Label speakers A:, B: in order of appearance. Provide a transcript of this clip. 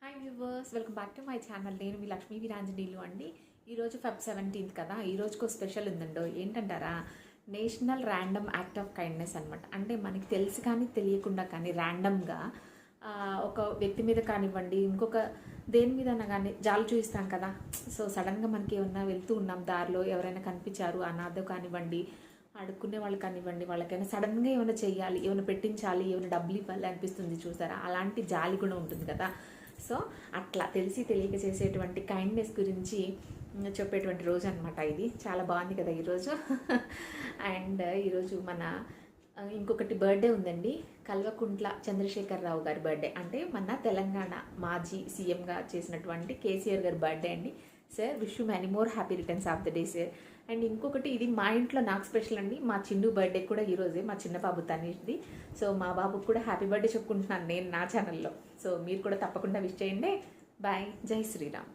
A: Hi viewers, welcome back to my channel. నేను మీ లక్ష్మీ వీరాంజనీలు అండి. ఈరోజు ఫెబ్ 17th కదా. ఈరోజుకు స్పెషల్ ఉందండో. ఏంటంటారా, national random act of kindness అనమాట. అంటే మనకి తెలిసి కానీ తెలియకుండా కానీ ర్యాండమ్గా ఒక వ్యక్తి మీద కానివ్వండి, ఇంకొక దేని మీద కానీ జాలి చూపిస్తాం కదా. సో సడన్గా మనకి ఏమన్నా వెళ్తూ ఉన్నాం, దారిలో ఎవరైనా కనిపించారు, అనాథ కానివ్వండి, అడుక్కునే వాళ్ళు కానివ్వండి, వాళ్ళకైనా సడన్గా ఏమైనా చెయ్యాలి, ఏమైనా పెట్టించాలి, ఏమైనా డబ్బులు ఇవ్వాలి అనిపిస్తుంది చూసారా. అలాంటి జాలి కూడా ఉంటుంది కదా. సో అట్లా తెలిసి తెలియక చేసేటువంటి కైండ్నెస్ గురించి చెప్పేటువంటి రోజు అనమాట. ఇది చాలా బాగుంది కదా ఈరోజు. అండ్ ఈరోజు మన ఇంకొకటి బర్త్డే ఉందండి. కల్వకుంట్ల చంద్రశేఖరరావు గారి బర్త్డే. అంటే మన తెలంగాణ మాజీ సీఎంగా చేసినటువంటి కేసీఆర్ గారి బర్త్డే అండి. Sir, wish you many more happy returns of the day sir. And ఇంకొకటి, ఇది మా ఇంట్లో నాకు స్పెషల్ అండి. మా చిన్ను బర్త్డే కూడా ఈరోజే, మా చిన్న బాబు తనీది. సో మా బాబుకి కూడా హ్యాపీ బర్త్డే చెప్పుకుంటున్నాను నేను నా ఛానల్లో. సో మీరు కూడా తప్పకుండా విష్ చేయండి. బాయ్. జై శ్రీరామ్.